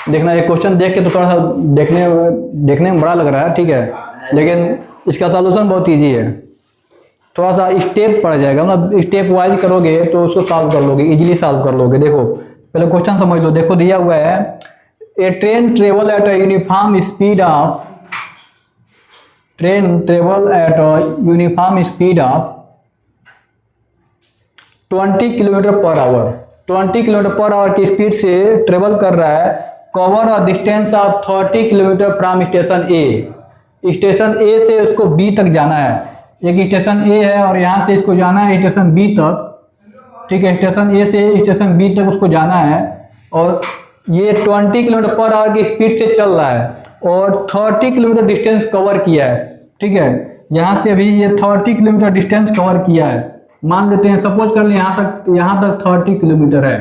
देखना ये क्वेश्चन देख के तो थोड़ा सा देखने में बड़ा लग रहा है, ठीक है, लेकिन इसका सॉल्यूशन बहुत इजी है। थोड़ा सा स्टेप पड़ जाएगा, मतलब स्टेप वाइज करोगे तो उसको सॉल्व कर लोगे, इजीली सॉल्व कर लोगे। देखो पहले क्वेश्चन समझ लो। देखो दिया हुआ है a train travel at a uniform speed of 20 kilometre per hour. 20 kilometre per hour की स्पीड से ट्रेवल कर रहा है। Cover a distance of 30 kilometre from station A. Station A से उसको बी तक जाना है। एक स्टेशन ए है और यहाँ से इसको जाना है स्टेशन बी तक, ठीक है। स्टेशन ए से स्टेशन बी तक उसको जाना है और ये 20 किलोमीटर पर आवर की स्पीड से चल रहा है और 30 किलोमीटर डिस्टेंस कवर किया है, ठीक है। यहाँ से अभी ये 30 किलोमीटर डिस्टेंस कवर किया है। मान लेते हैं, सपोज कर लें यहाँ तक 30 किलोमीटर है।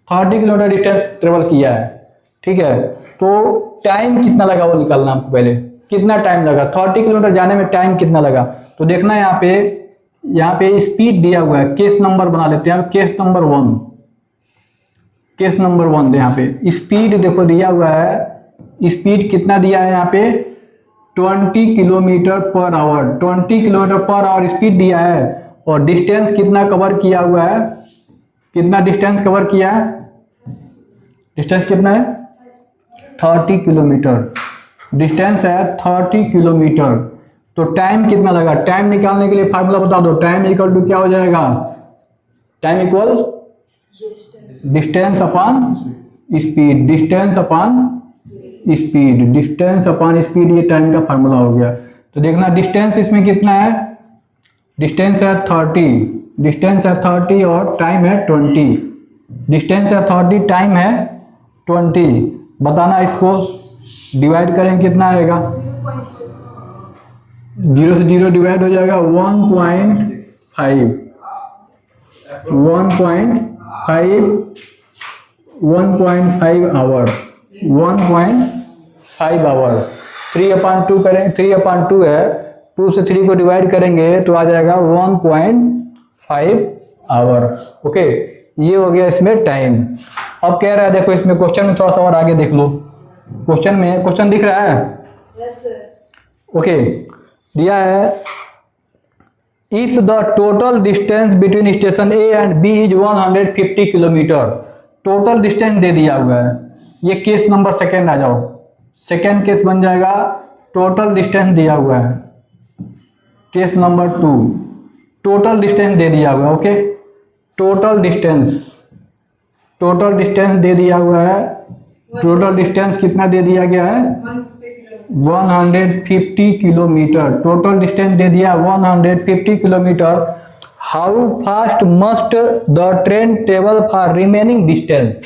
30 किलोमीटर डिस्टेंस ट्रेवल किया है, ठीक है। तो टाइम कितना लगा वो निकालना आपको पहले। कितना टाइम लगा 30 किलोमीटर जाने में, टाइम कितना लगा तो देखना है। यहाँ पे स्पीड दिया हुआ है। केस नंबर बना लेते हैं, केस नंबर 1। केस नंबर 1 यहाँ पे स्पीड देखो दिया हुआ है। स्पीड कितना दिया है यहाँ पे 20 kilometre per hour. 20 kilometre per our speed दिया है और डिस्टेंस कितना कवर किया हुआ है, कितना डिस्टेंस कवर किया है, डिस्टेंस कितना है 30 किलोमीटर। डिस्टेंस है 30 किलोमीटर। तो टाइम कितना लगा, टाइम निकालने के लिए फार्मूला बता दो। टाइम इक्वल टू क्या हो जाएगा, time equal distance upon speed. Distance upon speed, distance upon speed, ये टाइम का फार्मूला हो गया। तो देखना डिस्टेंस इसमें कितना है, डिस्टेंस है 30, डिस्टेंस है 30 और टाइम है 20। डिस्टेंस है 30, टाइम है 20। बताना इसको डिवाइड करें कितना आएगा। 0 से 0 डिवाइड हो जाएगा 1.5 आवर। 1.5 आवर 3/2 करें, 3/2 है। 2 से 3 को डिवाइड करेंगे तो आ जाएगा 1.5 आवर। ओके, ये हो गया इसमें टाइम। अब कह रहा है देखो इसमें क्वेश्चन में थोड़ा सा और आगे देख लो। क्वेश्चन दिख रहा है? Yes sir. ओके, दिया है if the total distance between station A and B is 150 kilometre. Total distance दे दिया हुआ है। ये केस नंबर 2 आ जाओ। सेकेंड केस बन जाएगा, टोटल डिस्टेंस दिया हुआ है। केस नंबर 2, टोटल डिस्टेंस दे दिया हुआ है। ओके, टोटल डिस्टेंस दे दिया हुआ है। टोटल डिस्टेंस कितना दे दिया गया है 150 किलोमीटर। टोटल डिस्टेंस दे दिया 150 kilometre. How fast must the train travel for remaining distance.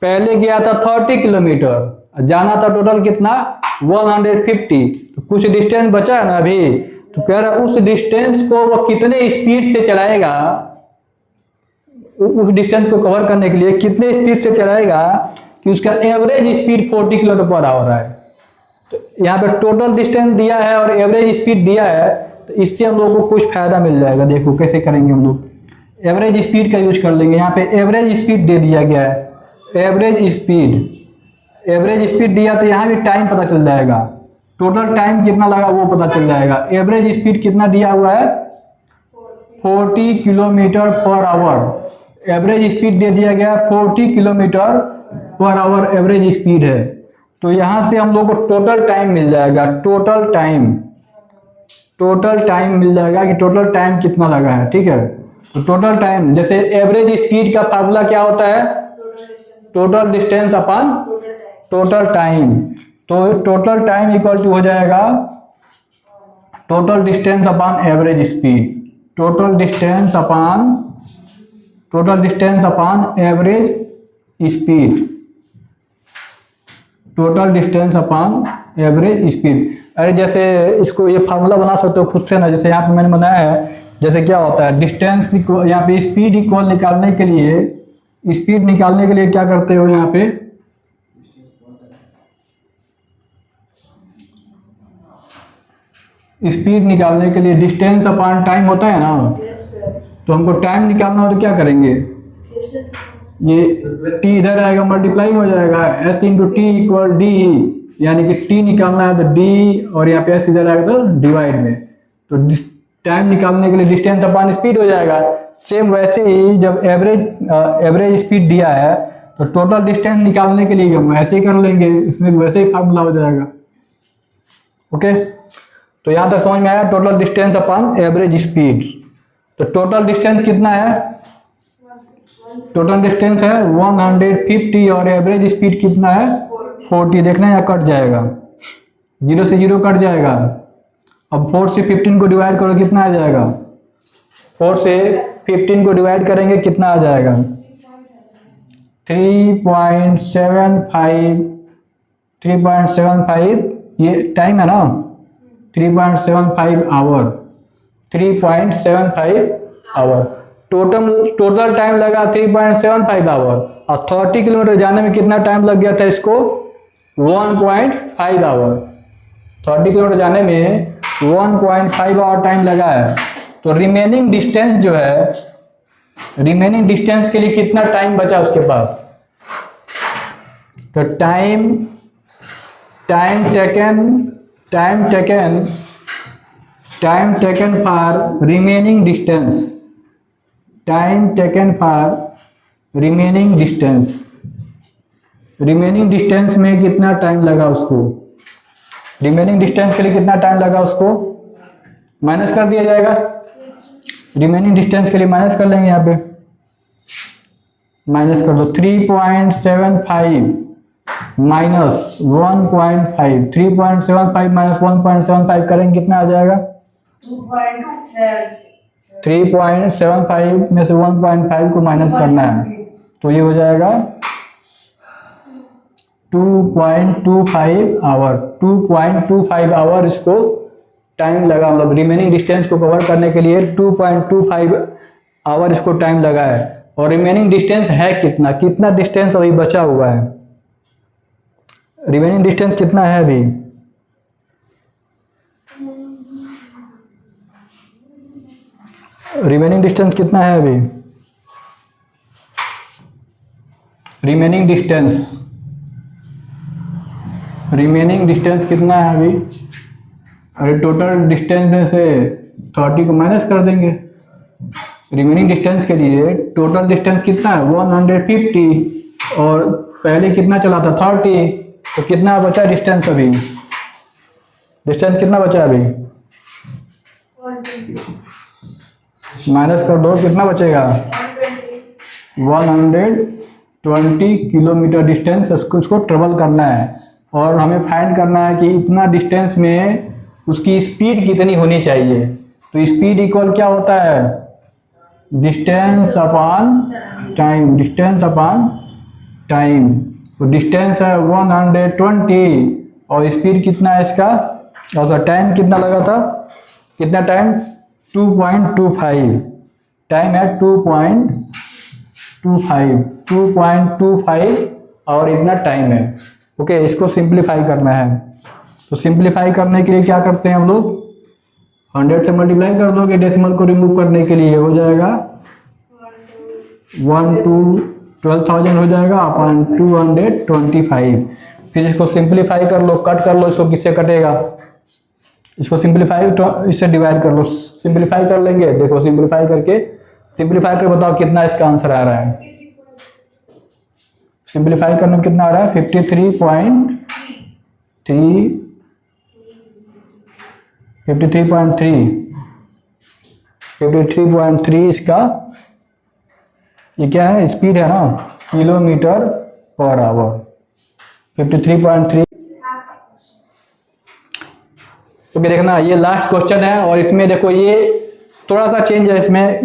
पहले गया था 30 किलोमीटर, जाना था टोटल कितना 150। तो कुछ डिस्टेंस बचा है ना अभी, तो कह रहा उस डिस्टेंस को वो कितने स्पीड से चलाएगा, उस डिस्टेंस को कवर करने के लिए कितने स्पीड से चलाएगा कि उसका average speed 40 kilometre per our है। तो यहाँ पे टोटल डिस्टेंस दिया है और एवरेज स्पीड दिया है, तो इससे हम लोग को कुछ फायदा मिल जाएगा। देखो कैसे करेंगे हम लोग, एवरेज स्पीड का यूज कर लेंगे। यहाँ पे एवरेज स्पीड दे दिया गया है। एवरेज स्पीड दिया तो यहाँ भी टाइम पता चल जाएगा। टोटल टाइम कितना लगा वो पता चल जाएगा। एवरेज स्पीड कितना दिया हुआ है 40 kilometre per our. Average speed दे दिया गया 40 kilometre per our average speed है। तो यहाँ से हम लोग को टोटल टाइम मिल जाएगा। टोटल टाइम मिल जाएगा कि टोटल टाइम कितना लगा है, ठीक है। तो टोटल टाइम, जैसे एवरेज स्पीड का फार्मूला क्या होता है total distance upon total time. तो टोटल टाइम इक्वल टू हो जाएगा total distance upon average speed. Total distance upon average speed. Total distance upon average speed. अरे जैसे इसको ये फार्मूला बना सकते हो खुद से ना, जैसे यहाँ पे मैंने बनाया है। जैसे क्या होता है डिस्टेंस, यहाँ पे स्पीड इक्वल निकालने के लिए क्या करते हो, यहाँ पे स्पीड निकालने के लिए डिस्टेंस अपॉन टाइम होता है ना। Yes sir. तो हमको टाइम निकालना हो तो क्या करेंगे, ये टी इधर आएगा, मल्टीप्लाई हो जाएगा, S into T equal D, यानी कि टी निकालना है तो डी, और यहाँ पे एस इधर आएगा तो डिवाइड में, तो टाइम निकालने के लिए डिस्टेंस अपॉन स्पीड हो जाएगा। सेम वैसे ही जब एवरेज स्पीड दिया है तो टोटल डिस्टेंस निकालने के लिए हम ऐसे ही कर लेंगे, इसमें भी वैसे ही फार्मूला हो जाएगा। ओके, तो यहाँ तक समझ में आया, total distance upon average speed. तो टोटल डिस्टेंस कितना है, टोटल डिस्टेंस है 150 और एवरेज स्पीड कितना है 40। देखना यहाँ कट जाएगा, 0 से 0 कट जाएगा। अब 4 से 15 को डिवाइड करो, कितना आ जाएगा, 4 से 15 को डिवाइड करेंगे कितना आ जाएगा 3.75, ये टाइम है ना, 3.75 आवर, 3.75 आवर। टोटल टाइम लगा 3.75 आवर, और 30 किलोमीटर जाने में कितना टाइम लग गया था इसको 1.5 आवर। 30 किलोमीटर जाने में 1.5 आवर टाइम लगा है। तो रिमेनिंग डिस्टेंस जो है, रिमेनिंग डिस्टेंस के लिए कितना टाइम बचा उसके पास, तो time taken for remaining distance, time taken for remaining distance में कितना टाइम लगा उसको, रिमेनिंग डिस्टेंस के लिए कितना टाइम लगा उसको माइनस कर दिया जाएगा। रिमेनिंग डिस्टेंस के लिए माइनस कर लेंगे, यहाँ पे माइनस कर दो, 3.75 माइनस 1.5, 3.75 माइनस 1.75 करेंगे कितना आ जाएगा 3.75 में से 1.5 को माइनस करना है, तो ये हो जाएगा 2.25 आवर। 2.25 आवर इसको टाइम लगा, मतलब रिमेनिंग डिस्टेंस को कवर करने के लिए 2.25 आवर इसको टाइम लगा है। और रिमेनिंग डिस्टेंस है कितना, कितना डिस्टेंस अभी बचा हुआ है, रिमेनिंग डिस्टेंस कितना है अभी, रिमेनिंग डिस्टेंस कितना है अभी, रिमेनिंग डिस्टेंस कितना है अभी, अरे टोटल डिस्टेंस में से 30 को माइनस कर देंगे। रिमेनिंग डिस्टेंस के लिए टोटल डिस्टेंस कितना है 150, और पहले कितना चला था 30, तो कितना बचा डिस्टेंस अभी, डिस्टेंस कितना बचा अभी, माइनस कर दो कितना बचेगा 120 किलोमीटर डिस्टेंस उसको ट्रेवल करना है। और हमें फाइंड करना है कि इतना डिस्टेंस में उसकी स्पीड कितनी होनी चाहिए। तो स्पीड इक्वल क्या होता है, distance upon time, distance upon time. तो डिस्टेंस है 120 और स्पीड कितना है इसका, और टाइम कितना लगा था, कितना टाइम 2.25, टाइम है 2.25 और इतना टाइम है। ओके, इसको सिंप्लीफाई करना है। तो सिंप्लीफाई करने के लिए क्या करते हैं हम लोग, 100 से मल्टीप्लाई कर दोगे, डेसिमल को रिमूव करने के लिए हो जाएगा 12,000 हो जाएगा अपॉन 225। फिर इसको सिंप्लीफाई कर लो, कट कर लो, इसको किससे कटेगा, इसको सिंप्लीफाई तो इससे डिवाइड कर लो, सिंप्लीफाई कर लेंगे। देखो सिंप्लीफाई करके बताओ कितना इसका आंसर आ रहा है, सिंप्लीफाई करने में कितना आ रहा है 53.3 इसका, ये क्या है स्पीड है ना, किलोमीटर पर आवर 53.3। तो देखना ये लास्ट क्वेश्चन है, और इसमें देखो ये थोड़ा सा चेंज है इसमें,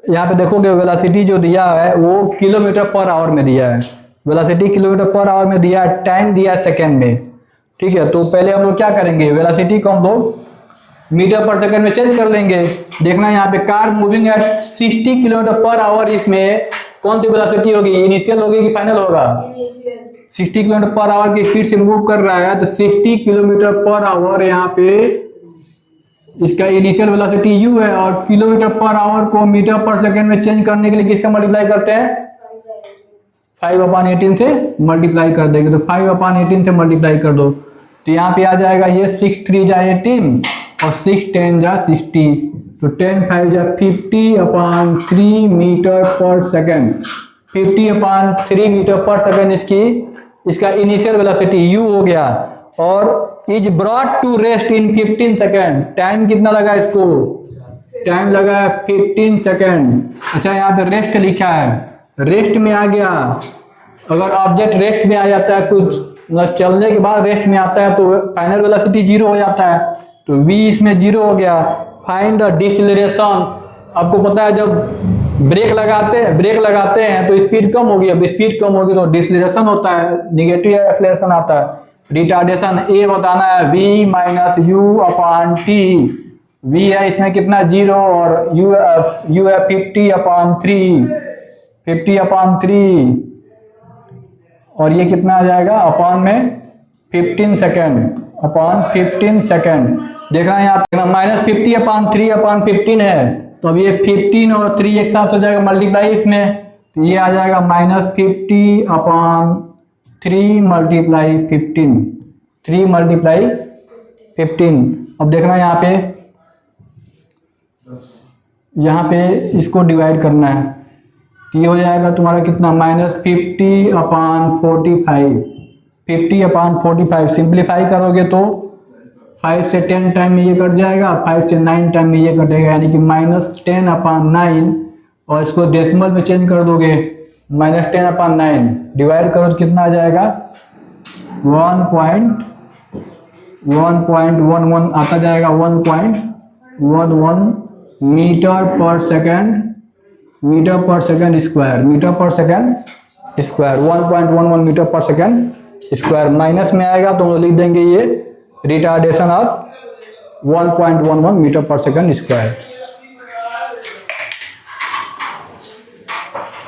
यहाँ पे देखोगे वेलोसिटी जो दिया है वो किलोमीटर पर आवर में दिया है, वेलोसिटी किलोमीटर पर आवर में दिया है, टाइम दिया है सेकेंड में। ठीक है, तो पहले हम लोग क्या करेंगे, वेलोसिटी को हम लोग मीटर पर सेकेंड में चेंज कर लेंगे। देखना यहाँ पे car moving at 60 kilometre per our, इसमें कौन सी वेलोसिटी होगी, इनिशियल होगी कि फाइनल होगा, 60 किलोमीटर पर आवर की स्पीड से मूव कर रहा है, तो 60 किलोमीटर पर आवर यहाँ पे इसका इनिशियल वेलोसिटी u है और किलोमीटर पर आवर को मीटर पर सेकंड में चेंज करने के लिए किससे मल्टीप्लाई करते हैं? 5/18 से मल्टीप्लाई कर देंगे। तो 5/18 से मल्टीप्लाई कर दो तो यहाँ पे आ जाएगा ये 6 3 जा 18 और 6 10 जा 60। तो 10 5 जा 50/3 metre per second. 50/3 metre per second इसका इनिशियल वेलोसिटी u हो गया और is brought to rest in 15 second. Time कितना लगा इसको? टाइम लगा 15 सेकेंड। अच्छा यहाँ पे रेस्ट लिखा है, रेस्ट में आ गया। अगर ऑब्जेक्ट रेस्ट में आ जाता है, कुछ मतलब चलने के बाद रेस्ट में आता है तो फाइनल वेलोसिटी 0 हो जाता है। तो v इसमें 0 हो गया। Find the deceleration. आपको पता है जब ब्रेक लगाते हैं तो स्पीड कम होगी। अब स्पीड कम होगी तो डिसेलेरेशन होता है, निगेटिव एक्सेलरेशन आता है। रिटार्डेशन a बताना है v माइनस u/t। v है इसमें कितना 0 और u है 50/3 और ये कितना आ जाएगा अपॉन में 15 सेकेंड। देखना यहाँ पे -50/3/15 है तो अब ये 15 और 3 एक साथ हो जाएगा मल्टीप्लाई इसमें, तो ये आ जाएगा -50/3 मल्टीप्लाई 15। 3 मल्टीप्लाई 15। अब देखना यहाँ पे इसको डिवाइड करना है तो ये हो जाएगा तुम्हारा कितना -50/45। 50/45 सिंप्लीफाई करोगे तो 5 से 10 टाइम में ये कट जाएगा, 5 से 9 टाइम में ये कटेगा, यानी कि -10/9। और इसको डेसिमल में चेंज कर दोगे -10/9 डिवाइड करो तो कितना आ जाएगा 1.11 आता जाएगा। 1.11 मीटर पर सेकेंड स्क्वायर। 1.11 मीटर पर सेकेंड स्क्वायर। माइनस में आएगा तो हम लोग लिख देंगे ये रिटार्डेशन ऑफ 1.11 मीटर पर सेकेंड स्क्वायर।